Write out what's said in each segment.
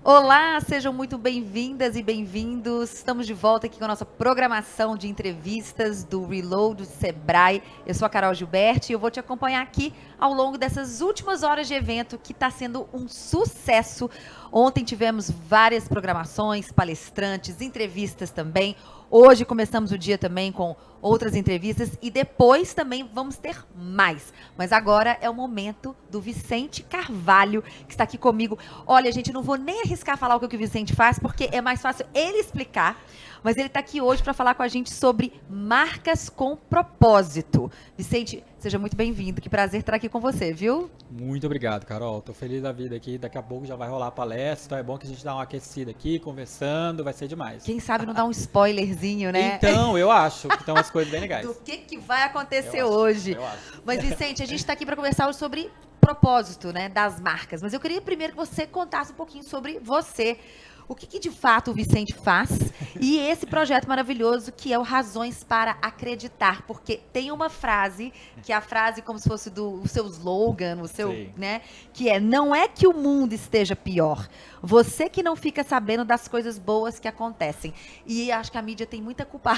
Olá, sejam muito bem-vindas e bem-vindos. Estamos de volta aqui com a nossa programação de entrevistas do Reload do Sebrae. Eu sou a Carol Gilberti e eu vou te acompanhar aqui ao longo dessas últimas horas de evento que está sendo um sucesso. Ontem tivemos várias programações, palestrantes, entrevistas também. Hoje começamos o dia também com outras entrevistas e depois também vamos ter mais. Mas agora é o momento do Vicente Carvalho, que está aqui comigo. Olha, gente, não vou nem arriscar falar o que o Vicente faz, porque é mais fácil ele explicar. Mas ele está aqui hoje para falar com a gente sobre marcas com propósito. Vicente, seja muito bem-vindo. Que prazer estar aqui com você, viu? Muito obrigado, Carol. Tô feliz da vida aqui. Daqui a pouco já vai rolar a palestra. Então é bom que a gente dá uma aquecida aqui, conversando. Vai ser demais. Quem sabe não dá um spoilerzinho, né? Então, eu acho que tem umas coisas bem legais. Do que vai acontecer hoje. Eu acho. Mas, Vicente, a gente está aqui para conversar hoje sobre propósito, né, das marcas. Mas eu queria primeiro que você contasse um pouquinho sobre você. O que de fato o Vicente faz e esse projeto maravilhoso que é o Razões para Acreditar, porque tem uma frase, que é a frase como se fosse o seu slogan, o seu, Sim. né, que é: não é que o mundo esteja pior, você que não fica sabendo das coisas boas que acontecem. E acho que a mídia tem muita culpa.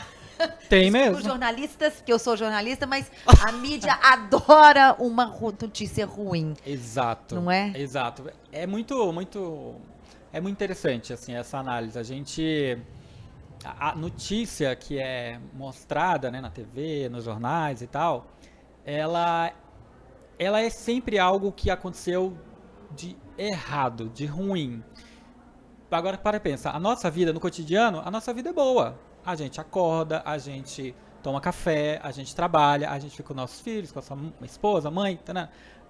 Tem mesmo. Os jornalistas, que eu sou jornalista, mas a mídia adora uma notícia ruim. Exato. Não é? Exato. É muito interessante, assim, essa análise. A notícia que é mostrada, né, na TV, nos jornais e tal, ela é sempre algo que aconteceu de errado, de ruim. Agora, para e pensa, a nossa vida no cotidiano, a nossa vida é boa. A gente acorda, a gente toma café, a gente trabalha, a gente fica com nossos filhos, com a sua esposa, mãe, tá.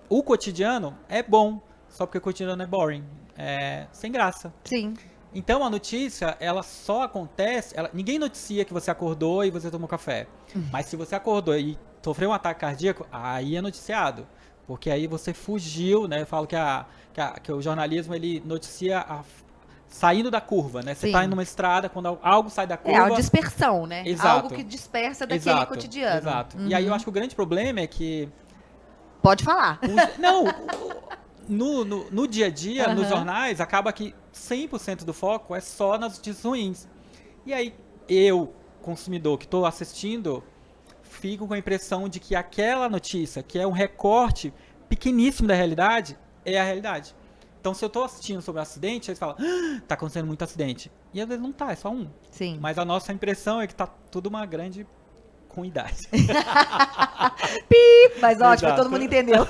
O cotidiano é bom, só porque o cotidiano é boring, é sem graça. Sim. Então a notícia, ela só acontece, ninguém noticia que você acordou e você tomou café. Mas se você acordou e sofreu um ataque cardíaco, aí é noticiado. Porque aí você fugiu, né? Eu falo que o jornalismo, ele noticia saindo da curva, né? Você está em uma estrada, quando algo sai da curva... É a dispersão, né? Exato. Algo que dispersa daquele cotidiano. Exato. E aí eu acho que o grande problema é que... Pode falar. No dia a dia, nos jornais, acaba que 100% do foco é só nas notícias ruins. E aí, eu, consumidor, que estou assistindo, fico com a impressão de que aquela notícia, que é um recorte pequeníssimo da realidade, é a realidade. Então, se eu estou assistindo sobre um acidente, eles falam, tá acontecendo muito acidente. E às vezes não tá, é só um. Sim. Mas a nossa impressão é que tá tudo uma grande ruindade. Mas ótimo, todo mundo entendeu.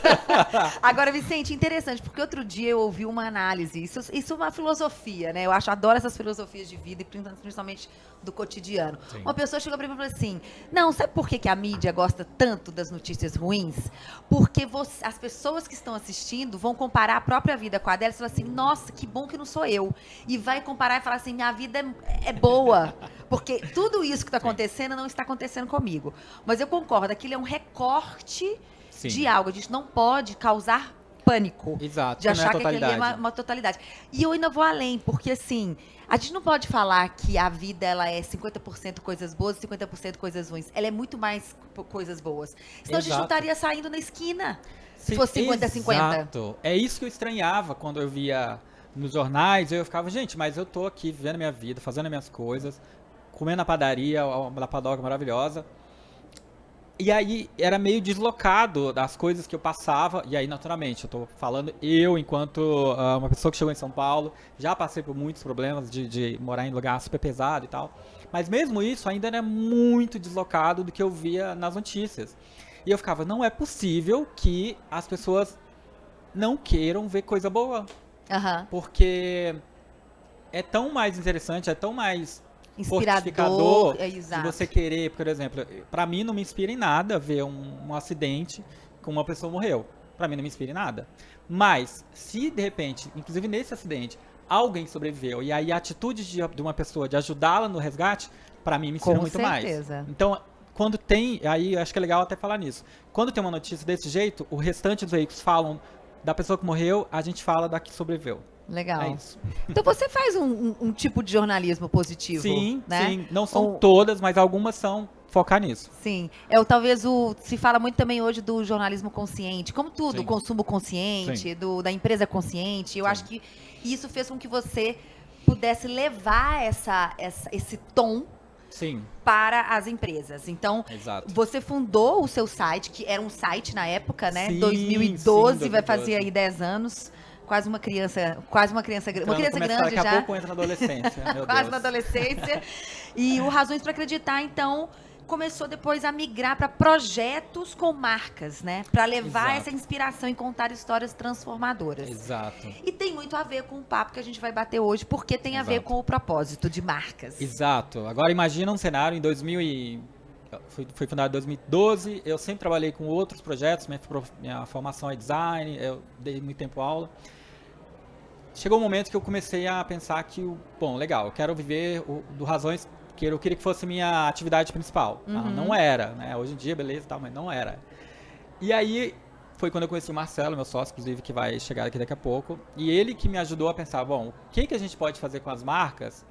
Agora, Vicente, interessante, porque outro dia eu ouvi uma análise, isso é uma filosofia, né? Eu adoro essas filosofias de vida, e principalmente do cotidiano. Sim. Uma pessoa chegou pra mim e falou assim: não, sabe por que a mídia gosta tanto das notícias ruins? Porque as pessoas que estão assistindo vão comparar a própria vida com a dela e falar assim: nossa, que bom que não sou eu. E vai comparar e falar assim: minha vida é boa. Porque tudo isso que está acontecendo não está acontecendo comigo. Mas eu concordo, aquilo é um recorte de algo. A gente não pode causar pânico. Exato. De achar que aquilo é uma totalidade. E eu ainda vou além, porque assim, a gente não pode falar que a vida ela é 50% coisas boas e 50% coisas ruins. Ela é muito mais coisas boas. Senão a gente não estaria saindo na esquina se fosse 50-50. Exato. É isso que eu estranhava quando eu via nos jornais. Eu ficava, gente, mas eu tô aqui vivendo a minha vida, fazendo as minhas coisas, comendo na padaria, uma padoca maravilhosa. E aí era meio deslocado das coisas que eu passava. E aí, naturalmente, eu tô falando enquanto uma pessoa que chegou em São Paulo, já passei por muitos problemas de morar em lugar super pesado e tal. Mas mesmo isso ainda era muito deslocado do que eu via nas notícias. E eu ficava, não é possível que as pessoas não queiram ver coisa boa. Porque é tão mais interessante, é tão mais inspirador, de você querer, por exemplo, pra mim não me inspira em nada ver um acidente com uma pessoa morreu. Pra mim não me inspira em nada. Mas, se de repente, inclusive nesse acidente, alguém sobreviveu e aí a atitude de uma pessoa de ajudá-la no resgate, pra mim me inspira muito mais. Então, quando tem, aí eu acho que é legal até falar nisso. Quando tem uma notícia desse jeito, o restante dos veículos falam da pessoa que morreu, a gente fala da que sobreviveu. Legal. É isso. Então você faz um tipo de jornalismo positivo, sim, né? Sim, não são todas, mas algumas são focar nisso. Sim. Se fala muito também hoje do jornalismo consciente, como tudo, Sim. o consumo consciente, Sim. da empresa consciente. Eu Sim. acho que isso fez com que você pudesse levar esse tom Sim, para as empresas. Então, exato. você fundou o seu site, que era um site na época, né? Sim, 2012, sim, vai fazer 2012. aí 10 anos. Quase uma criança grande. Uma criança grande daqui já. a pouco entra na adolescência, meu Quase Deus. na adolescência. E o Razões para Acreditar, então, começou depois a migrar para projetos com marcas, né? Para levar Exato. essa inspiração e contar histórias transformadoras. Exato. E tem muito a ver com o papo que a gente vai bater hoje, porque tem a ver Exato. com o propósito de marcas. Exato. Agora imagina um cenário em 2000 e... Fui fundado em 2012, eu sempre trabalhei com outros projetos, minha formação é design, eu dei muito tempo aula. Chegou um momento que eu comecei a pensar que, bom, legal, eu quero viver do Razões, que eu queria que fosse minha atividade principal. Uhum. Não era, né? Hoje em dia, beleza e tal, mas não era. E aí, foi quando eu conheci o Marcelo, meu sócio, inclusive, que vai chegar aqui daqui a pouco. E ele que me ajudou a pensar, bom, o que a gente pode fazer com as marcas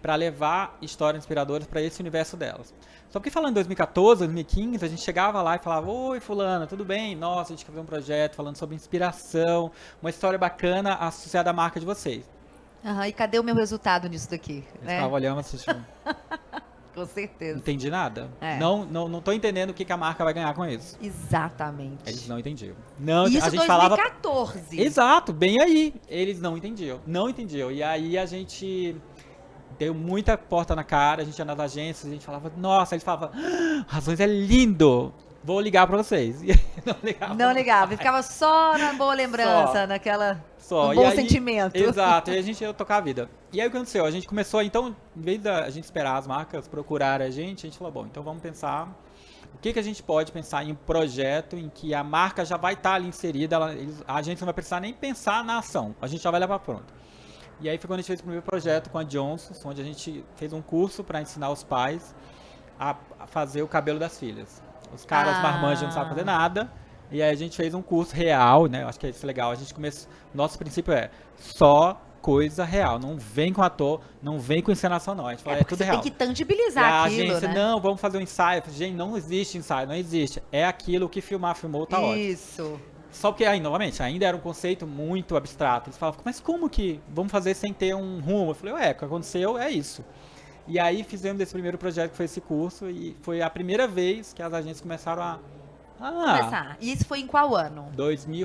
para levar histórias inspiradoras para esse universo delas. Só porque falando em 2014, 2015, a gente chegava lá e falava, oi fulano, tudo bem? Nossa, a gente quer fazer um projeto falando sobre inspiração, uma história bacana associada à marca de vocês. Uhum, e cadê o meu resultado nisso daqui? Eu ficava olhando assim, tipo, Com certeza. não entendi nada. É. Não tô entendendo o que a marca vai ganhar com isso. Exatamente. Eles não entendiam. Não, Isso a gente 2014. falava... Exato, bem aí. Eles não entendiam. E aí a gente... deu muita porta na cara, a gente ia nas agências, a gente falava, nossa, eles falavam, Razões é lindo, vou ligar pra vocês. E aí não ligava, ficava só na boa lembrança, naquela, no bom sentimento. Exato, e a gente ia tocar a vida. E aí o que aconteceu? A gente começou, então, em vez da gente esperar as marcas procurarem a gente falou, bom, então vamos pensar, o que a gente pode pensar em um projeto em que a marca já vai estar ali inserida, a gente não vai precisar nem pensar na ação, a gente já vai levar pronto. E aí foi quando a gente fez o primeiro projeto com a Johnson, onde a gente fez um curso para ensinar os pais a fazer o cabelo das filhas. Os caras marmanjos não sabem fazer nada, e aí a gente fez um curso real, né? Eu acho que é isso legal. A gente começou, nosso princípio é só coisa real, não vem com ator, não vem com encenação não. A gente fala, é tudo real. Você tem que tangibilizar e a aquilo, agência, né? não, vamos fazer um ensaio. Gente, não existe ensaio, não existe. É aquilo que filmou, tá ótimo. Isso. Só que aí, novamente, ainda era um conceito muito abstrato. Eles falavam, mas como que vamos fazer sem ter um rumo? Eu falei, o que aconteceu é isso. E aí fizemos esse primeiro projeto, que foi esse curso, e foi a primeira vez que as agências começaram a... começar. E isso foi em qual ano?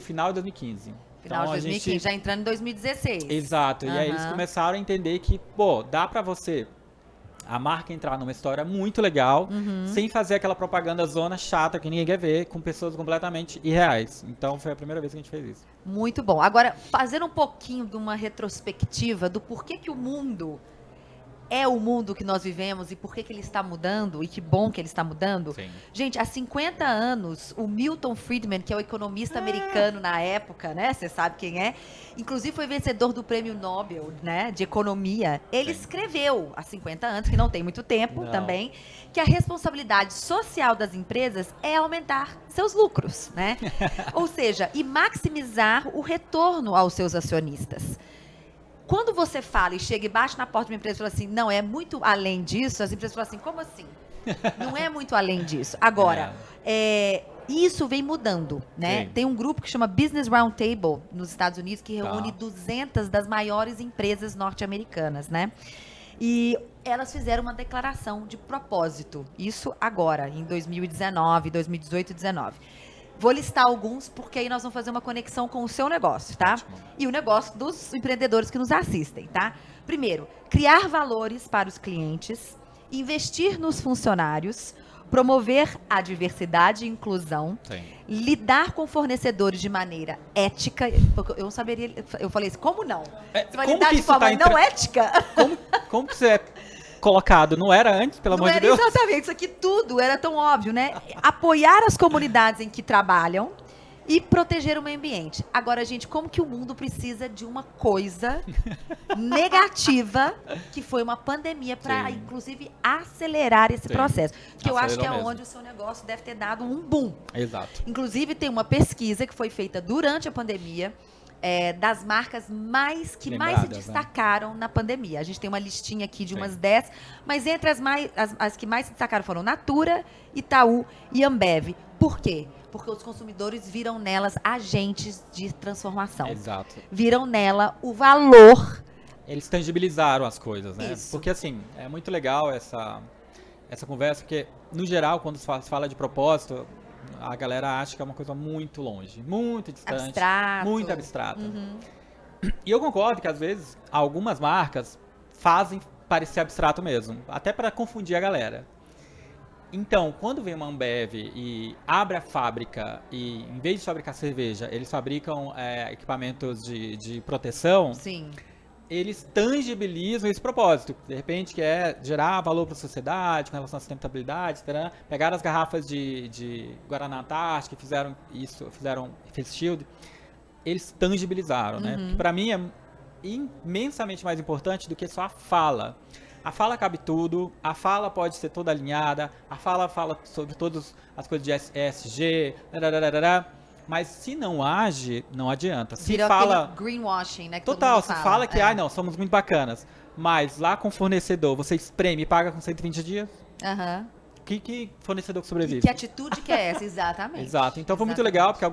Final de 2015. Final de 2015, já entrando em 2016. Exato, e aí eles começaram a entender que, dá pra você... a marca entrar numa história muito legal, sem fazer aquela propaganda zona chata que ninguém quer ver, com pessoas completamente irreais. Então, foi a primeira vez que a gente fez isso. Muito bom. Agora, fazendo um pouquinho de uma retrospectiva do porquê que o mundo é o mundo que nós vivemos e por que ele está mudando, e que bom que ele está mudando. Sim. Gente, há 50 anos, o Milton Friedman, que é o economista americano na época, né? Você sabe quem é. Inclusive foi vencedor do Prêmio Nobel, né? De Economia. Ele escreveu há 50 anos, que não tem muito tempo também, que a responsabilidade social das empresas é aumentar seus lucros, né? Ou seja, e maximizar o retorno aos seus acionistas. Quando você fala e chega e bate na porta de uma empresa e fala assim, não, é muito além disso, as empresas falam assim, como assim? Não é muito além disso. Agora, isso vem mudando, né? Sim. Tem um grupo que chama Business Roundtable nos Estados Unidos, que reúne 200 das maiores empresas norte-americanas, né? E elas fizeram uma declaração de propósito. Isso agora, em 2019, 2018 e 2019. Vou listar alguns, porque aí nós vamos fazer uma conexão com o seu negócio, tá? Ótimo. E o negócio dos empreendedores que nos assistem, tá? Primeiro, criar valores para os clientes, investir nos funcionários, promover a diversidade e inclusão, lidar com fornecedores de maneira ética. Eu não saberia, eu falei assim, como não? Você vai lidar de forma não ética? Como que você é colocado? Não era antes, pelo amor de Deus? Exatamente, isso aqui tudo era tão óbvio, né? Apoiar as comunidades em que trabalham e proteger o meio ambiente. Agora, gente, como que o mundo precisa de uma coisa negativa, que foi uma pandemia, para, inclusive, acelerar esse processo? Que eu acho que é onde o seu negócio deve ter dado um boom. Exato. Inclusive, tem uma pesquisa que foi feita durante a pandemia, das marcas que mais se Lembradas, né? destacaram na pandemia. A gente tem uma listinha aqui de Sim. umas 10, mas entre as que mais se destacaram foram Natura, Itaú e Ambev. Por quê? Porque os consumidores viram nelas agentes de transformação. Exato. Viram nela o valor. Eles tangibilizaram as coisas, né? Isso. Porque, assim, é muito legal essa conversa, porque, no geral, quando se fala de propósito, a galera acha que é uma coisa muito longe, muito distante, Abstrato. muito abstrata. Uhum. E eu concordo que, às vezes, algumas marcas fazem parecer abstrato mesmo, até para confundir a galera. Então, quando vem uma Ambev e abre a fábrica e, em vez de fabricar cerveja, eles fabricam equipamentos de proteção, Sim. eles tangibilizam esse propósito. De repente, que é gerar valor para a sociedade, com relação à sustentabilidade, etc. Pegaram as garrafas de Guaraná Antártica, fizeram isso, fizeram Face Shield, eles tangibilizaram, né? Que para mim é imensamente mais importante do que só a fala. A fala cabe tudo, a fala pode ser toda alinhada, a fala fala sobre todas as coisas de ESG, mas se não age, não adianta. Se Virou fala aquele greenwashing, né? Que todo total, mundo se fala que, é. não, somos muito bacanas, mas lá com o fornecedor, você espreme e paga com 120 dias, Aham. que fornecedor que sobrevive? Que atitude que é essa? Exatamente. Exato. Então foi muito Exatamente. legal, porque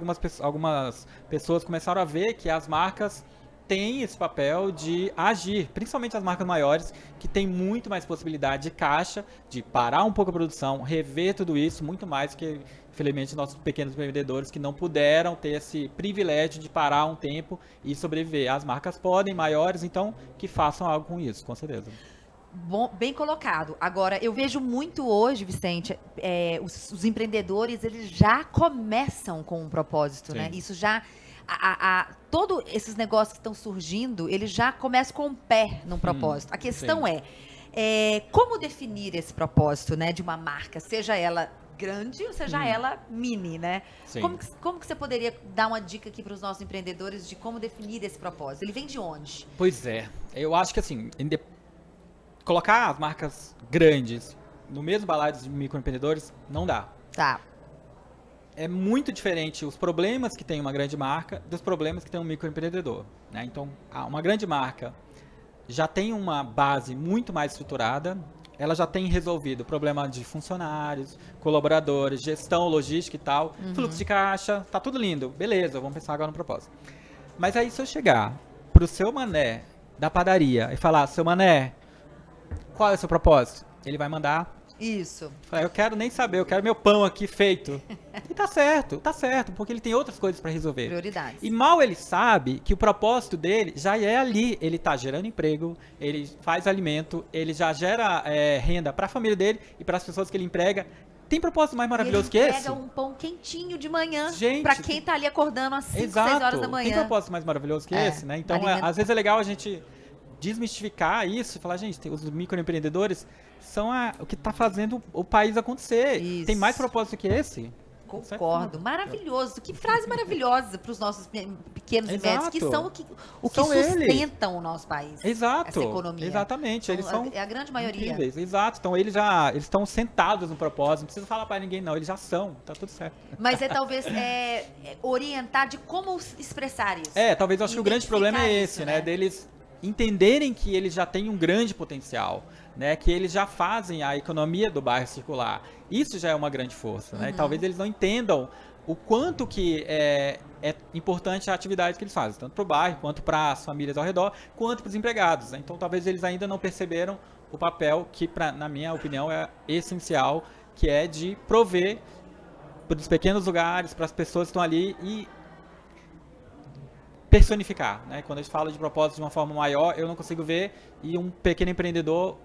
algumas pessoas começaram a ver que as marcas têm esse papel de agir, principalmente as marcas maiores, que têm muito mais possibilidade de caixa, de parar um pouco a produção, rever tudo isso, muito mais que, infelizmente, nossos pequenos empreendedores que não puderam ter esse privilégio de parar um tempo e sobreviver. As marcas podem, maiores, então, que façam algo com isso, com certeza. Bom, bem colocado. Agora, eu vejo muito hoje, Vicente, os empreendedores, eles já começam com um propósito, Sim. né? Isso já... Todos esses negócios que estão surgindo, eles já começam com um pé num propósito. A questão sim. como definir esse propósito, né, de uma marca, seja ela grande ou seja ela mini, né? Sim. Como que você poderia dar uma dica aqui para os nossos empreendedores de como definir esse propósito? Ele vem de onde? Pois é. Eu acho que, assim, colocar as marcas grandes no mesmo balaio de microempreendedores não dá. Tá. É muito diferente os problemas que tem uma grande marca dos problemas que tem um microempreendedor, né? Então, uma grande marca já tem uma base muito mais estruturada, ela já tem resolvido o problema de funcionários, colaboradores, gestão, logística e tal, fluxo de caixa, tá tudo lindo, beleza, vamos pensar agora no propósito. Mas aí se eu chegar pro seu mané da padaria e falar, seu mané, qual é o seu propósito? Ele vai mandar... Isso. Eu quero nem saber, eu quero meu pão aqui feito. E tá certo, porque ele tem outras coisas para resolver. Prioridades. E mal ele sabe que o propósito dele já é ali. Ele tá gerando emprego, ele faz alimento, ele já gera renda para a família dele e para as pessoas que ele emprega. Tem propósito mais maravilhoso que esse? Ele pega um pão quentinho de manhã Gente, pra quem tá ali acordando às 5, 6 horas da manhã. Tem propósito mais maravilhoso que esse, né? Então, às vezes é legal a gente desmistificar isso e falar, gente, os microempreendedores são o que está fazendo o país acontecer. Isso. Tem mais propósito que esse? Concordo. Maravilhoso. Que frase maravilhosa para os nossos pequenos e médios, que são o que São sustentam o nosso país. Exato. Essa economia. Exatamente. Eles são é a grande maioria. incríveis. Exato. Então eles estão sentados no propósito. Não precisa falar para ninguém, não. Eles já são. Tá tudo certo. Mas talvez orientar de como expressar isso. Talvez eu acho que o grande problema é esse, né? Deles entenderem que eles já têm um grande potencial, né? Que eles já fazem a economia do bairro circular. Isso já é uma grande força, né? E talvez eles não entendam o quanto que é importante a atividade que eles fazem, tanto para o bairro, quanto para as famílias ao redor, quanto para os empregados, né? Então talvez eles ainda não perceberam o papel que, na minha opinião, é essencial, que é de prover para os pequenos lugares, para as pessoas que estão ali e personificar, né? Quando a gente fala de propósito de uma forma maior, eu não consigo ver e um pequeno empreendedor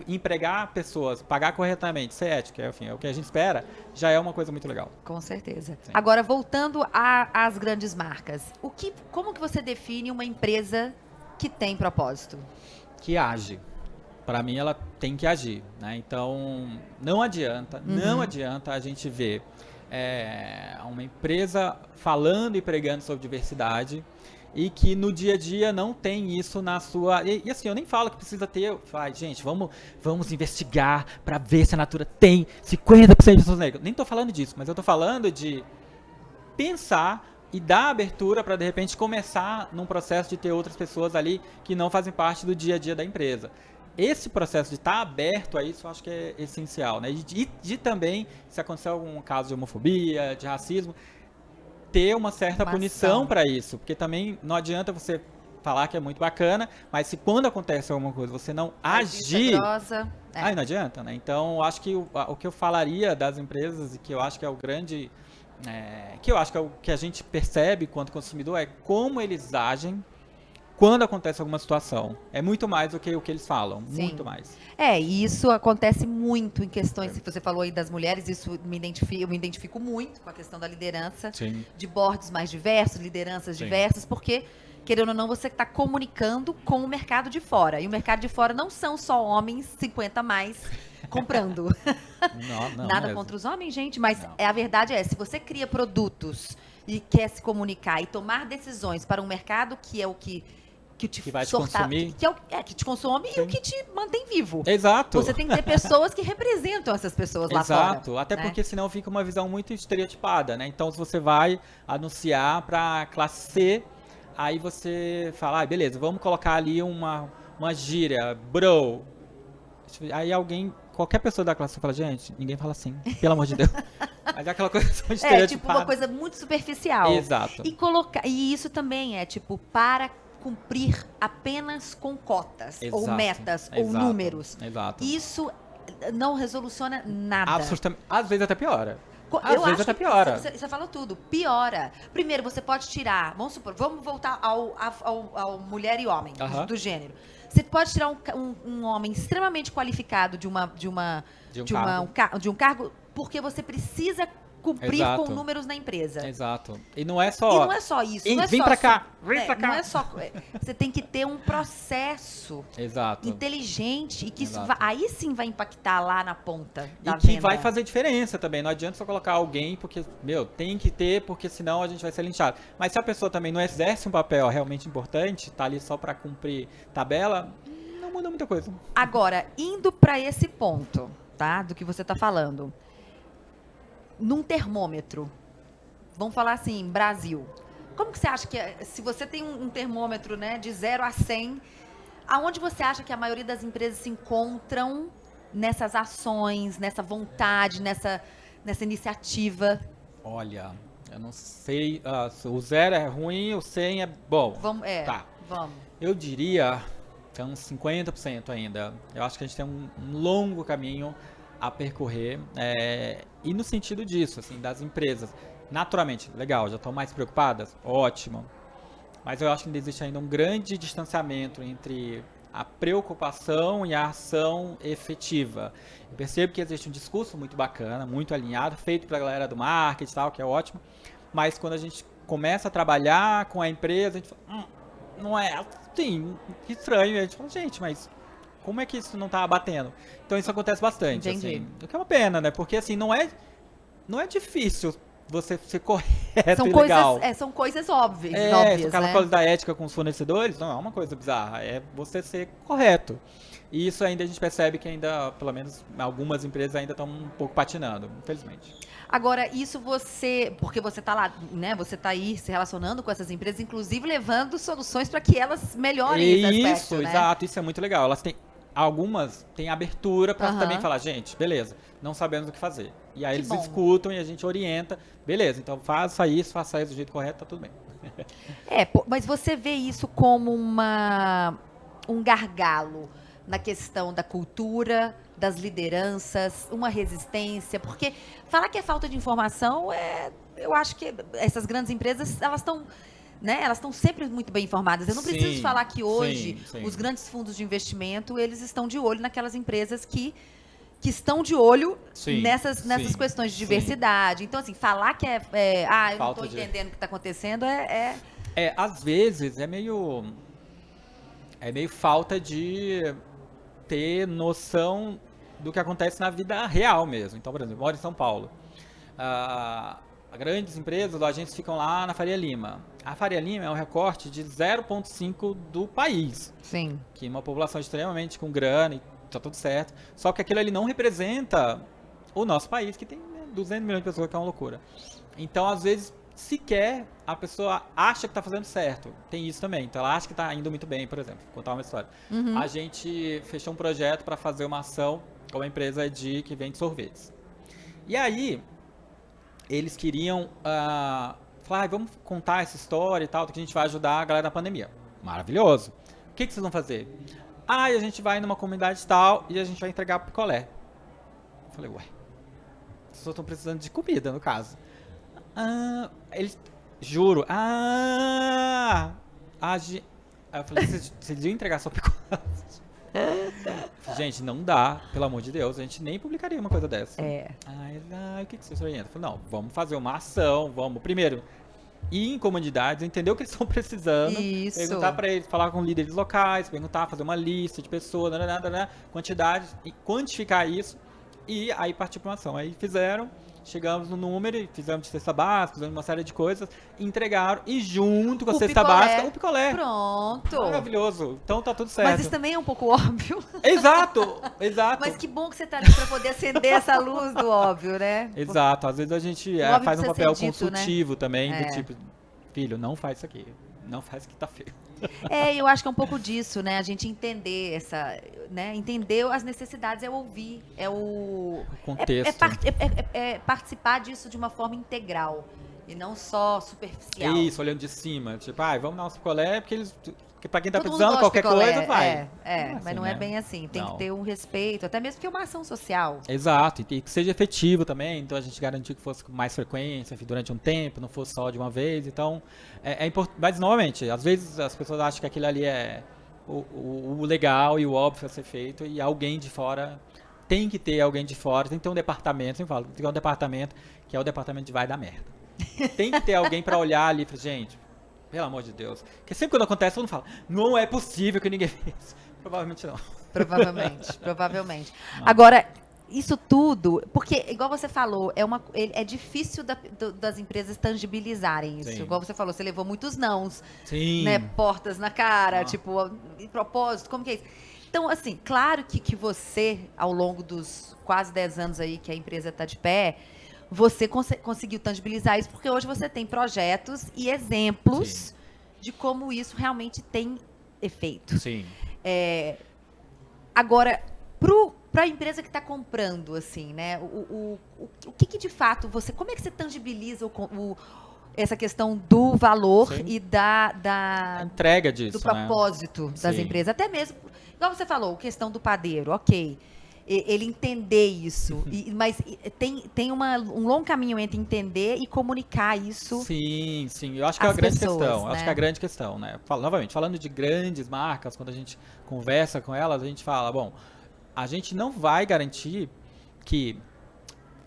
empregar pessoas, pagar corretamente, ser ético, enfim, é o que a gente espera, já é uma coisa muito legal. Com certeza. Sim. Agora, voltando às grandes marcas, como que você define uma empresa que tem propósito? Que age. Para mim, ela tem que agir, né? Então, não adianta a gente ver uma empresa falando e pregando sobre diversidade e que no dia a dia não tem isso na sua... E assim, eu nem falo que precisa ter... gente, vamos investigar para ver se a Natura tem 50% de pessoas negras. Nem tô falando disso, mas eu tô falando de pensar e dar abertura para, de repente, começar num processo de ter outras pessoas ali que não fazem parte do dia a dia da empresa. Esse processo de estar aberto a isso, eu acho que é essencial, né? De também, se acontecer algum caso de homofobia, de racismo, ter uma certa punição para isso, porque também não adianta você falar que é muito bacana, mas se quando acontece alguma coisa você não agir, aí não adianta, né? Então, acho que o que eu falaria das empresas, e que eu acho que é o grande, que eu acho que é o que a gente percebe quanto consumidor, é como eles agem quando acontece alguma situação. É muito mais do que o que eles falam, Sim. muito mais. E isso acontece muito em questões, se você falou aí das mulheres, isso eu me identifico muito com a questão da liderança, Sim. de boards mais diversos, lideranças Sim. diversas, porque, querendo ou não, você está comunicando com o mercado de fora. E o mercado de fora não são só homens 50 mais comprando. Não, Nada mesmo. contra os homens, gente, mas Não. a verdade é, se você cria produtos e quer se comunicar e tomar decisões para um mercado que é o que vai te consumir. que te consome e o que te mantém vivo. Exato. Você tem que ter pessoas que representam essas pessoas lá fora. Exato, até né? porque senão fica uma visão muito estereotipada, né? Então, se você vai anunciar para classe C, aí você fala, beleza, vamos colocar ali uma gíria, bro. Aí qualquer pessoa da classe C fala, gente, ninguém fala assim, pelo amor de Deus. Mas é aquela coisa estereotipada. Tipo uma coisa muito superficial. Exato. E isso também é tipo para cumprir apenas com cotas, ou metas, ou números. Exato. Isso não resoluciona nada. Absolutamente. Às vezes até piora. Eu acho que você falou tudo. Piora. Primeiro, você pode tirar, vamos supor, vamos voltar ao mulher e homem, do gênero. Você pode tirar um homem extremamente qualificado de um cargo porque você precisa cumprir com números na empresa. Exato. E não é só isso. Vem pra cá. Não é só. Você tem que ter um processo inteligente e que isso aí sim vai impactar lá na ponta da venda. E que vai fazer diferença também. Não adianta só colocar alguém porque, tem que ter, porque senão a gente vai ser linchado. Mas se a pessoa também não exerce um papel realmente importante, tá ali só pra cumprir tabela, não muda muita coisa. Agora, indo pra esse ponto, tá? Do que você tá falando. Num termômetro, vamos falar assim, Brasil, como que você acha que, se você tem um termômetro, né, de 0 a 100, aonde você acha que a maioria das empresas se encontram nessas ações, nessa vontade, nessa iniciativa? Olha, eu não sei, o 0 é ruim, o 100 é bom. Vamos. Eu diria que é uns 50% ainda. Eu acho que a gente tem um longo caminho a percorrer, e no sentido disso, assim, das empresas, naturalmente, legal, já estão mais preocupadas, ótimo, mas eu acho que ainda existe ainda um grande distanciamento entre a preocupação e a ação efetiva. Eu percebo que existe um discurso muito bacana, muito alinhado, feito pela galera do marketing e tal, que é ótimo, mas quando a gente começa a trabalhar com a empresa, a gente fala, não é assim, que estranho, e a gente fala, gente, mas como é que isso não está batendo? Então isso acontece bastante. Entendi. Assim, o que é uma pena, né? Porque assim, não é difícil você ser correto e legal. São coisas óbvias, aquela né? coisa da ética com os fornecedores, não é uma coisa bizarra, é você ser correto. E isso ainda a gente percebe que ainda, pelo menos algumas empresas ainda estão um pouco patinando, infelizmente. Agora, isso porque você está lá, né? Você está aí se relacionando com essas empresas, inclusive levando soluções para que elas melhorem esse aspecto, isso, né? Exato, isso é muito legal. Algumas têm abertura para também falar, gente, beleza, não sabemos o que fazer. E aí eles escutam e a gente orienta, beleza, então faça isso do jeito correto, tá tudo bem. Mas você vê isso como um gargalo na questão da cultura, das lideranças, uma resistência, porque falar que é falta de informação, eu acho que essas grandes empresas, elas estão... né? Elas estão sempre muito bem informadas. Eu não preciso falar que hoje os grandes fundos de investimento, eles estão de olho naquelas empresas que estão de olho nessas questões de diversidade. Então, assim, falar que eu não estou entendendo o que está acontecendo às vezes é meio falta de ter noção do que acontece na vida real mesmo. Então, por exemplo, eu moro em São Paulo. Grandes empresas, agências ficam lá na Faria Lima. A Faria Lima é um recorte de 0,5 do país. Sim. Que é uma população extremamente com grana e tá tudo certo. Só que aquilo ali não representa o nosso país, que tem 200 milhões de pessoas, que é uma loucura. Então, às vezes, sequer a pessoa acha que está fazendo certo. Tem isso também. Então ela acha que está indo muito bem, por exemplo. Vou contar uma história. A gente fechou um projeto para fazer uma ação com uma empresa que vende sorvetes. E aí, eles queriam falar, vamos contar essa história e tal, que a gente vai ajudar a galera na pandemia. Maravilhoso. O que vocês vão fazer? A gente vai numa comunidade tal e a gente vai entregar picolé. Eu falei, ué, as pessoas estão precisando de comida, no caso. Eles, juro. Aí eu falei, vocês iam entregar só picolé? Gente, não dá, pelo amor de Deus, a gente nem publicaria uma coisa dessa. O que vocês orientam? Eu falei, não, vamos fazer uma ação, vamos, primeiro, ir em comunidades, entender o que eles estão precisando, perguntar para eles, falar com líderes locais, fazer uma lista de pessoas, quantidade, e quantificar isso, e aí partir para uma ação. Aí fizeram, chegamos no número, fizemos de cesta básica, fizemos uma série de coisas, entregaram, e junto com a cesta básica, o picolé. Pronto. Maravilhoso. Então tá tudo certo. Mas isso também é um pouco óbvio. Exato. Mas que bom que você tá ali pra poder acender essa luz do óbvio, né? Exato. Às vezes a gente faz um papel consultivo, né? Também, do tipo, filho, não faz isso aqui. Não faz que tá feio. Eu acho que é um pouco disso, né? A gente entender entender as necessidades, ouvir, o contexto. Participar disso de uma forma integral e não só superficial. Isso, olhando de cima, tipo, vamos dar um picolé porque pra quem tá precisando qualquer coisa, vai. Mas não é bem assim. Tem que ter um respeito, até mesmo porque é uma ação social. Exato, e que seja efetivo também. Então a gente garantiu que fosse com mais frequência, durante um tempo, não fosse só de uma vez. Então, é importante. Mas, novamente, às vezes as pessoas acham que aquilo ali é o legal e o óbvio a ser feito, e alguém de fora. Tem que ter alguém de fora, tem que ter um departamento, sempre falo, tem que ter um departamento que é o departamento de vai dar merda. Tem que ter alguém pra olhar ali e falar, gente, pelo amor de Deus. Porque sempre quando acontece, todo mundo fala, não é possível que ninguém fez. Provavelmente não. Provavelmente. Agora, isso tudo, porque, igual você falou, é difícil das empresas tangibilizarem isso. Sim. Igual você falou, você levou muitos nãos, né, portas na cara, tipo, propósito, como que é isso? Então, assim, claro que você, ao longo dos quase 10 anos aí que a empresa está de pé, você conseguiu tangibilizar isso, porque hoje você tem projetos e exemplos de como isso realmente tem efeito. Sim. Agora, para a empresa que está comprando, assim, né, o que de fato como é que você tangibiliza essa questão do valor e a entrega disso, do propósito das empresas? Até mesmo, igual você falou, questão do padeiro, ok. Ele entender isso, mas tem um longo caminho entre entender e comunicar isso. Sim, eu acho que é a grande questão. Acho que é a grande questão, né? Novamente, falando de grandes marcas, quando a gente conversa com elas, a gente fala, bom, a gente não vai garantir que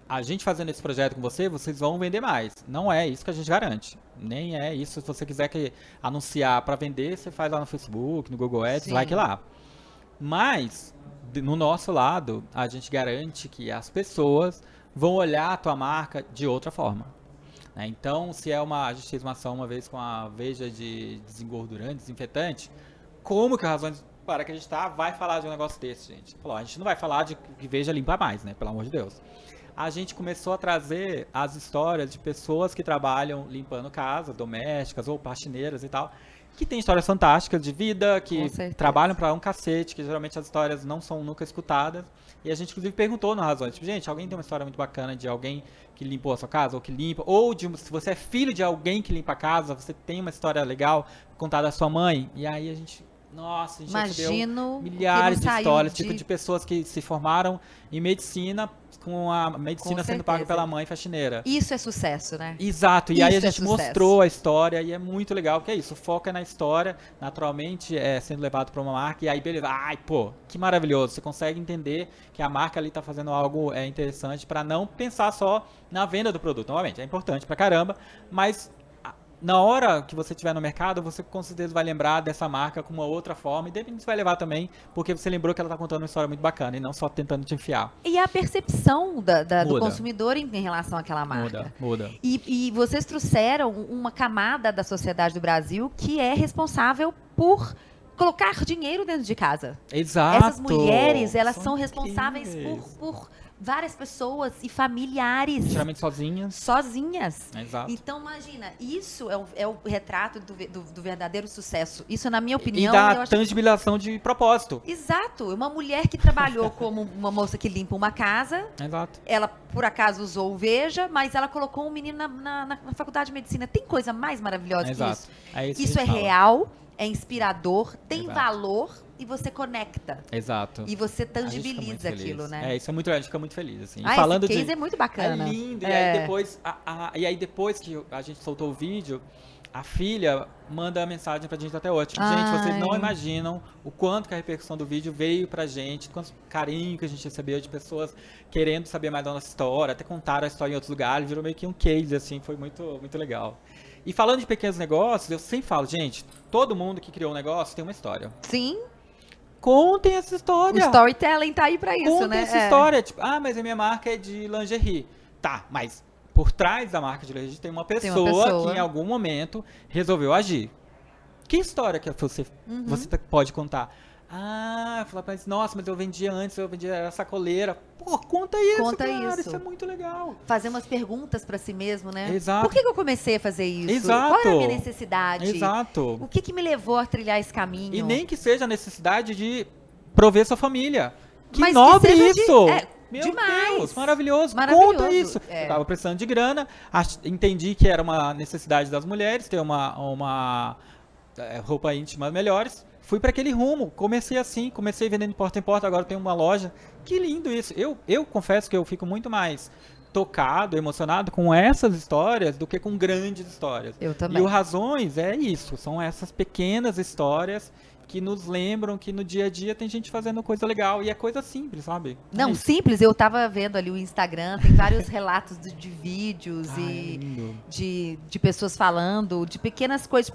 a gente fazendo esse projeto com vocês vão vender mais. Não é isso que a gente garante. Nem é isso. Se você quiser anunciar para vender, você faz lá no Facebook, no Google Ads, like lá. Mas no nosso lado, a gente garante que as pessoas vão olhar a tua marca de outra forma. Né? Então, se a gente fez uma ação uma vez com a Veja de desengordurante, desinfetante, como que a Razões para Acreditar vai falar de um negócio desse, gente? Falou, a gente não vai falar de que Veja limpa mais, né? Pelo amor de Deus. A gente começou a trazer as histórias de pessoas que trabalham limpando casas, domésticas ou faxineiras e tal, que tem histórias fantásticas de vida, que trabalham pra um cacete, que geralmente as histórias não são nunca escutadas. E a gente, inclusive, perguntou na Razões, tipo, gente, alguém tem uma história muito bacana de alguém que limpou a sua casa, ou que limpa, ou se você é filho de alguém que limpa a casa, você tem uma história legal contada da sua mãe. E aí a gente recebeu milhares de histórias, tipo de pessoas que se formaram em medicina, com a medicina sendo paga pela mãe faxineira. Isso é sucesso, né? Exato, e aí a gente mostrou a história, e é muito legal, porque é isso, o foco é na história, naturalmente sendo levado para uma marca, e aí beleza, que maravilhoso, você consegue entender que a marca ali tá fazendo algo interessante para não pensar só na venda do produto. Novamente, é importante pra caramba, mas na hora que você estiver no mercado, você com certeza vai lembrar dessa marca com uma outra forma, e depois você vai levar também, porque você lembrou que ela está contando uma história muito bacana, e não só tentando te enfiar. E a percepção do consumidor em relação àquela marca. Muda. E vocês trouxeram uma camada da sociedade do Brasil que é responsável por colocar dinheiro dentro de casa. Exato. Essas mulheres, elas são responsáveis por várias pessoas e familiares Geralmente sozinhas. sozinhas. Exato. Então, imagina, isso é o retrato do verdadeiro sucesso. Isso, na minha E opinião, da eu acho. tangibilização de propósito. Exato. Uma mulher que trabalhou como uma moça que limpa uma casa. Exato. Ela, por acaso, usou o Veja, mas ela colocou um menino na faculdade de medicina. Tem coisa mais maravilhosa que Exato. isso? É isso que Isso a é gente fala. real, é inspirador, tem Exato. valor e você conecta. Exato. E você A gente fica muito tangibiliza feliz. aquilo, né? Isso é muito legal, a gente fica muito feliz, assim. Ah, E falando esse case de... é muito bacana. É lindo. E É. aí depois, que a gente soltou o vídeo, a filha manda mensagem pra gente até hoje. Tipo, gente, vocês não Ai. imaginam o quanto que a repercussão do vídeo veio pra gente, quanto carinho que a gente recebeu de pessoas querendo saber mais da nossa história, até contaram a história em outros lugares, virou meio que um case, assim, foi muito, muito legal. E falando de pequenos negócios, eu sempre falo, gente, todo mundo que criou um negócio tem uma história. Sim, Contem essa o história. storytelling tá aí pra isso, Contem né? essa É. história. Tipo, mas a minha marca é de lingerie. Tá, mas por trás da marca de lingerie tem uma pessoa, pessoa. que em algum momento resolveu agir. Que história que você pode contar? Eu falei, mas nossa, mas eu vendia antes, eu vendia sacoleira. Pô, conta isso, Conta cara, isso. isso é muito legal. Fazer umas perguntas pra si mesmo, né? Exato. Por que eu comecei a fazer isso? Exato. Qual é a minha necessidade? Exato. O que me levou a trilhar esse caminho? E nem que seja a necessidade de prover sua família. Que Mas que nobre seja de- isso! Meu Demais. Deus, Maravilhoso. maravilhoso. Conta isso. É. Eu tava precisando de grana, entendi que era uma necessidade das mulheres ter uma roupa íntima melhores. Fui para aquele rumo, comecei assim, comecei vendendo de porta em porta, agora tenho uma loja. Que lindo isso. Eu confesso que eu fico muito mais tocado, emocionado com essas histórias do que com grandes histórias. Eu também. E o Razões é isso, são essas pequenas histórias que nos lembram que no dia a dia tem gente fazendo coisa legal. E é coisa simples, sabe? Não, É isso. simples, eu tava vendo ali o Instagram, tem vários relatos de vídeos Ai, e lindo. de pessoas falando, de pequenas coisas.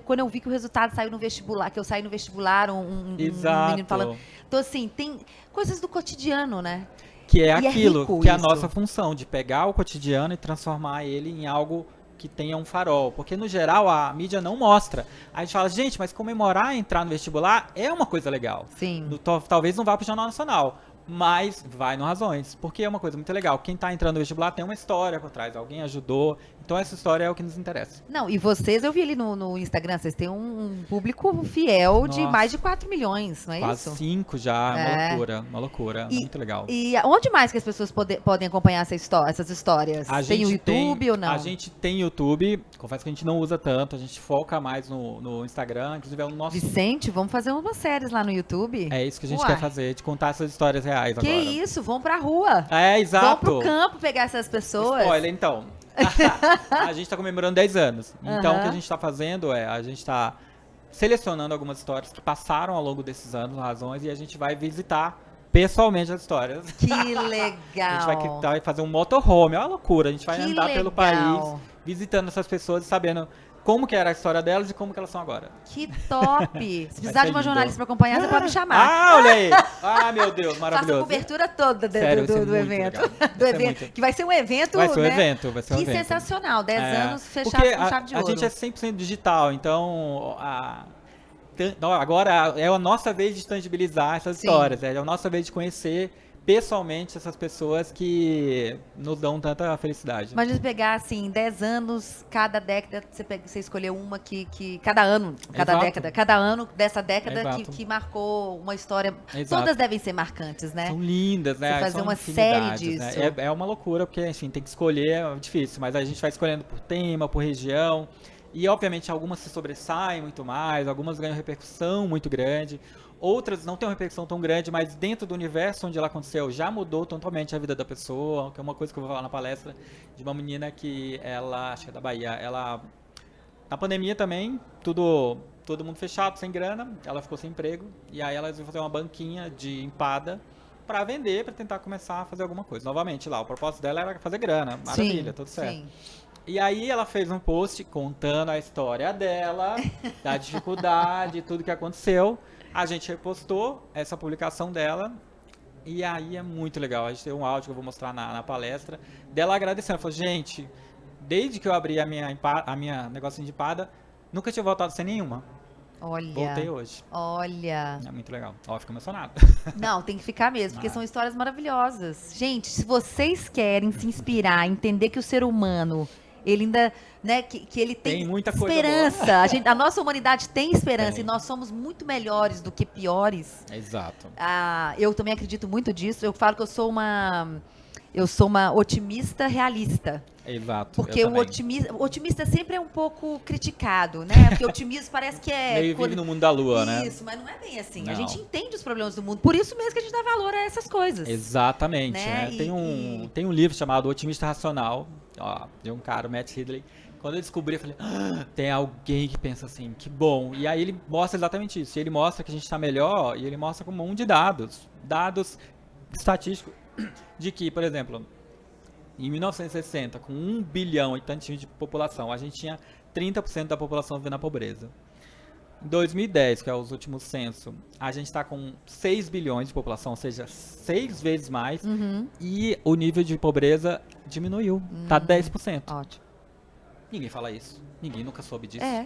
Quando eu vi que o resultado saiu no vestibular, que eu saí no vestibular, um Exato. menino falando. Então, assim, tem coisas do cotidiano, né? Que é E é aquilo, rico que é a isso. nossa função, de pegar o cotidiano e transformar ele em algo que tenha um farol. Porque, no geral, a mídia não mostra. A gente fala, gente, mas comemorar entrar no vestibular é uma coisa legal. Sim. Talvez não vá pro Jornal Nacional, mas vai no Razões, porque é uma coisa muito legal. Quem tá entrando no vestibular tem uma história por trás, alguém ajudou, então essa história é o que nos interessa. Não, e vocês, eu vi ali no Instagram, vocês têm um público fiel de Nossa. mais de 4 milhões, não é Quase isso? 5 já, É. uma loucura, E- muito legal. E onde mais que as pessoas podem acompanhar essas histórias? Tem o YouTube ou não? A gente tem YouTube, confesso que a gente não usa tanto, a gente foca mais no Instagram, inclusive é o nosso... Vicente, vamos fazer umas séries lá no YouTube? É isso que a gente Uai. quer fazer, de contar essas histórias reais Que agora. isso, vão pra rua. É, Vão exato. pro campo pegar essas pessoas. Spoiler, então. A gente tá comemorando 10 anos. Então, o que a Aham. gente tá fazendo é, a gente tá selecionando algumas histórias que passaram ao longo desses anos, razões, e a gente vai visitar pessoalmente as histórias. Que A legal. gente vai fazer um motorhome, é uma loucura. A gente vai Que andar pelo legal. país, visitando essas pessoas e sabendo como que era a história delas e como que elas são agora. Que top. Se precisar ser de uma lindo. jornalista pra acompanhar, você pode me chamar. Ah, olha aí! Ah, meu Deus, Faça a maravilhoso. cobertura toda Sério, vai ser do muito evento. legal. Vai Do ser evento. muito- Que vai ser um evento, Vai ser um né? evento, vai ser um Que evento. sensacional. 10 É, anos fechados porque com chave de ouro. A gente é 100% digital, então agora é a nossa vez de tangibilizar essas Sim. histórias, é a nossa vez de conhecer pessoalmente essas pessoas que nos dão tanta felicidade. Imagina você pegar, assim, 10 anos, cada década, você escolheu uma que cada ano, cada Exato. década, cada ano dessa década Exato. que marcou uma história. Exato. Todas devem ser marcantes, né? São lindas, né? Você fazer São uma infinidades, série né? disso. É uma loucura, porque, enfim, tem que escolher, é difícil, mas a gente vai escolhendo por tema, por região, e, obviamente, algumas se sobressaem muito mais, algumas ganham repercussão muito grande, outras não têm uma repercussão tão grande, mas dentro do universo onde ela aconteceu, já mudou totalmente a vida da pessoa, que é uma coisa que eu vou falar na palestra, de uma menina que ela, acho que é da Bahia, ela, na pandemia também, todo mundo fechado, sem grana, ela ficou sem emprego, e aí ela resolveu fazer uma banquinha de empada para vender, para tentar começar a fazer alguma coisa. Novamente, lá, o propósito dela era fazer grana, maravilha, Sim, tudo certo. sim. E aí ela fez um post contando a história dela, da dificuldade, tudo que aconteceu. A gente repostou essa publicação dela. E aí é muito legal. A gente tem um áudio que eu vou mostrar na palestra. Dela agradecendo. Ela falou, gente, desde que eu abri a minha negocinho de empada, nunca tinha voltado sem nenhuma. Olha. Voltei hoje. Olha. É muito legal. Ó, fico emocionado. Não, tem que ficar mesmo, porque são histórias maravilhosas. Gente, se vocês querem se inspirar, entender que o ser humano, ele ainda, né, que ele tem muita coisa esperança. A nossa humanidade tem esperança Tem. e nós somos muito melhores do que piores. Exato. Eu também acredito muito disso. Eu falo que eu sou uma otimista realista. Exato. Porque eu o também. otimista sempre é um pouco criticado, né? Porque o otimismo parece que é... Meio vive no mundo da lua, né? Isso, mas não é bem assim. A Não. gente entende os problemas do mundo. Por isso mesmo que a gente dá valor a essas coisas. Exatamente. Né? Né? Tem um livro chamado O Otimista Racional, ó, de um cara, o Matt Ridley. Quando eu descobri, eu falei, tem alguém que pensa assim, que bom. E aí ele mostra exatamente isso. Ele mostra que a gente está melhor e ele mostra com um monte de dados estatísticos de que, por exemplo, em 1960, com 1 bilhão e tantinho de população, a gente tinha 30% da população vivendo na pobreza. Em 2010, que é os últimos censos, a gente está com 6 bilhões de população, ou seja, 6 vezes mais, e o nível de pobreza diminuiu, está 10%. Ótimo. Ninguém fala isso, ninguém nunca soube disso. É.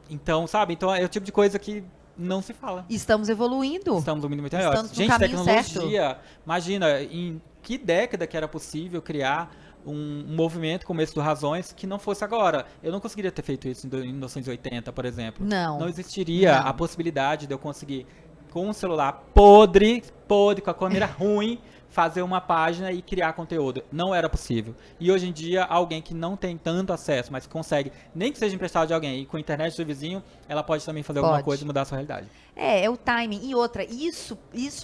Então, sabe, então é o tipo de coisa que não se fala. Estamos evoluindo. Estamos muito melhor. Estamos no Gente, caminho tecnologia, imagina, em que década que era possível criar um movimento como esse do Razões que não fosse agora. Eu não conseguiria ter feito isso em 1980, por exemplo. Não. Não existiria Não. a possibilidade de eu conseguir, com um celular podre, com a câmera ruim, fazer uma página e criar conteúdo. Não era possível. E hoje em dia, alguém que não tem tanto acesso, mas consegue, nem que seja emprestado de alguém, e com a internet do vizinho, ela pode também fazer alguma coisa e mudar a sua realidade. É o timing. E outra, isso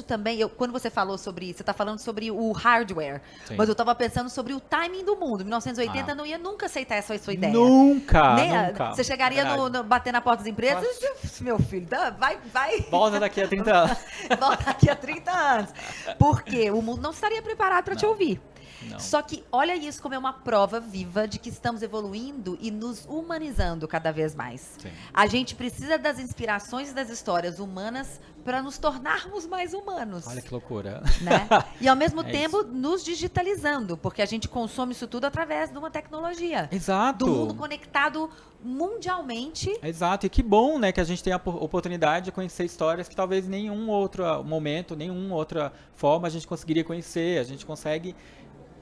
também, quando você falou sobre isso, você está falando sobre o hardware. Sim. Mas eu estava pensando sobre o timing do mundo. 1980 não ia nunca aceitar essa sua ideia. Nunca, Nem nunca. Você chegaria bater na porta das empresas e, meu filho, vai. Volta daqui a 30 anos. Volta daqui a 30 anos. Porque o mundo não estaria preparado para te ouvir. Não. Só que olha isso como é uma prova viva de que estamos evoluindo e nos humanizando cada vez mais. Sim. A gente precisa das inspirações e das histórias humanas para nos tornarmos mais humanos. Olha que loucura. Né? E ao mesmo É tempo nos digitalizando, porque a gente consome isso tudo através de uma tecnologia. Exato. Do mundo conectado mundialmente. Exato, e que bom, né, que a gente tem a oportunidade de conhecer histórias que talvez nenhum outro momento, nenhuma outra forma a gente conseguiria conhecer. A gente consegue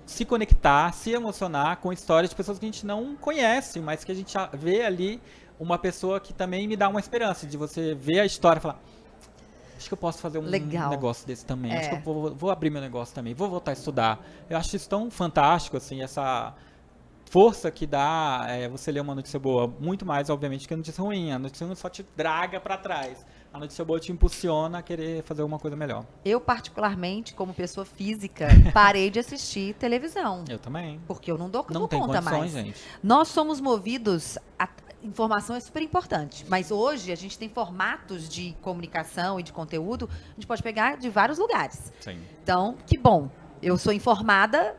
se conectar, se emocionar com histórias de pessoas que a gente não conhece, mas que a gente vê ali uma pessoa que também me dá uma esperança de você ver a história e falar, acho que eu posso fazer um negócio desse também, acho que eu vou abrir meu negócio também, vou voltar a estudar. Eu acho isso tão fantástico, assim, essa força que dá você ler uma notícia boa, muito mais, obviamente, que a notícia ruim. A notícia ruim só te draga para trás. A notícia boa te impulsiona a querer fazer alguma coisa melhor. Eu, particularmente, como pessoa física, parei de assistir televisão. Eu também. Porque eu não dou Não tem conta condições, mais. gente. Nós somos movidos a informação é super importante, mas hoje a gente tem formatos de comunicação e de conteúdo, a gente pode pegar de vários lugares. Sim. Então, que bom. Eu sou informada,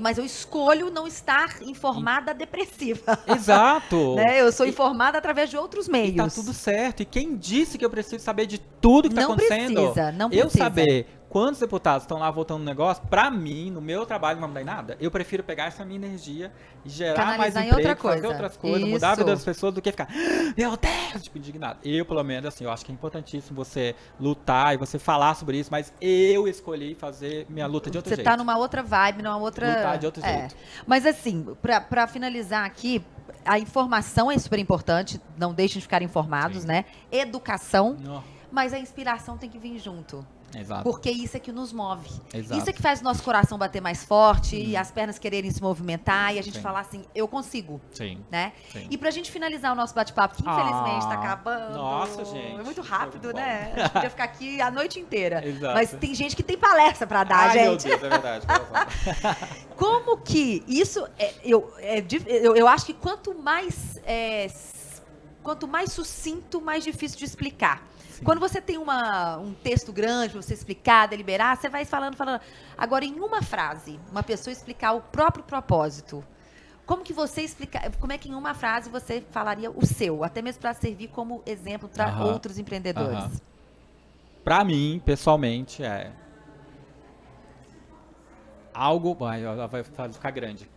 mas eu escolho não estar informada depressiva. Exato. Né? Eu sou informada através de outros meios. E tá tudo certo. E quem disse que eu preciso saber de tudo que tá acontecendo? Não precisa. Eu saber quantos deputados estão lá votando no negócio, pra mim, no meu trabalho, não vai mudar em nada. Eu prefiro pegar essa minha energia e gerar canalizar mais emprego, outra fazer outras coisas, mudar a vida das pessoas, do que ficar, meu Deus, tipo, indignado. Eu, pelo menos, assim, eu acho que é importantíssimo você lutar e você falar sobre isso, mas eu escolhi fazer minha luta de outro jeito. Você tá numa outra vibe, numa outra... Lutar de outro jeito. Mas assim, pra finalizar aqui, a informação é super importante, não deixem de ficar informados, Sim. né? Educação, Não. mas a inspiração tem que vir junto. Exato. Porque isso é que nos move. Exato. Isso é que faz o nosso coração bater mais forte e as pernas quererem se movimentar e a gente Sim. falar assim, eu consigo. Sim. Né? Sim. E pra gente finalizar o nosso bate-papo, que infelizmente tá acabando. Nossa, gente. É muito rápido, Bom. né? A gente podia ficar aqui a noite inteira. Exato. Mas tem gente que tem palestra pra dar, Ai, gente. meu Deus, é verdade. Como que isso... eu acho que quanto mais sucinto, mais difícil de explicar. Sim. Quando você tem um texto grande para você explicar, deliberar, você vai falando. Agora, em uma frase, uma pessoa explicar o próprio propósito. Como que você explica? Como é que em uma frase você falaria o seu, até mesmo para servir como exemplo para outros empreendedores? Para mim, pessoalmente, algo. Vai ficar grande.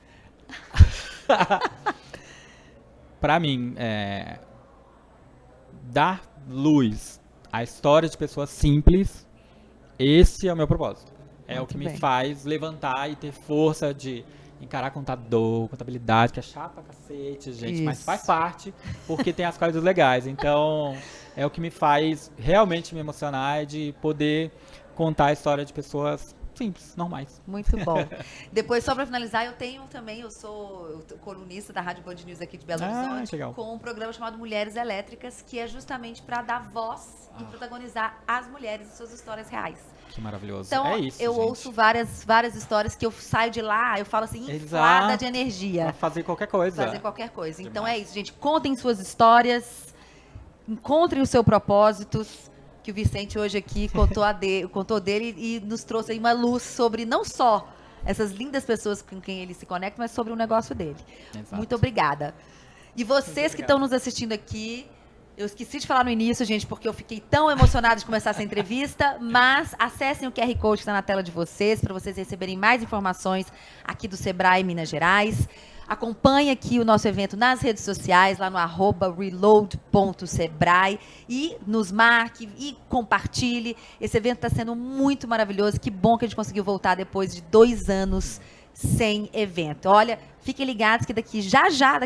Para mim, dar luz à história de pessoas simples, esse é o meu propósito. É Muito o que bem. me faz levantar e ter força de encarar contabilidade, que é chato pra cacete, gente, mas Isso. faz parte, porque tem as coisas legais. Então, é o que me faz realmente me emocionar, é de poder contar a história de pessoas simples, normais. Muito bom. Depois, só para finalizar, eu sou colunista da Rádio Band News aqui de Belo Horizonte, legal. com um programa chamado Mulheres Elétricas, que é justamente para dar voz e protagonizar as mulheres e suas histórias reais. Que maravilhoso. Então, é isso, eu gente. ouço várias histórias que eu saio de lá, eu falo assim, inflada Exato. de energia. Pra fazer qualquer coisa. Fazer qualquer coisa. Então Demais. é isso, gente. Contem suas histórias, encontrem o seu propósito, que o Vicente hoje aqui contou dele e nos trouxe aí uma luz sobre não só essas lindas pessoas com quem ele se conecta, mas sobre o negócio dele. Exato. Muito obrigada. E vocês que estão nos assistindo aqui, eu esqueci de falar no início, gente, porque eu fiquei tão emocionada de começar essa entrevista, mas acessem o QR Code que está na tela de vocês, para vocês receberem mais informações aqui do Sebrae Minas Gerais. Acompanhe aqui o nosso evento nas redes sociais, lá no @reload.sebrae, e nos marque e compartilhe. Esse evento está sendo muito maravilhoso. Que bom que a gente conseguiu voltar depois de 2 anos sem evento. Olha, fiquem ligados que daqui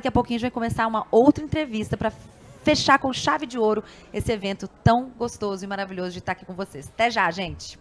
a pouquinho a gente vai começar uma outra entrevista para fechar com chave de ouro esse evento tão gostoso e maravilhoso de estar aqui com vocês. Até já, gente!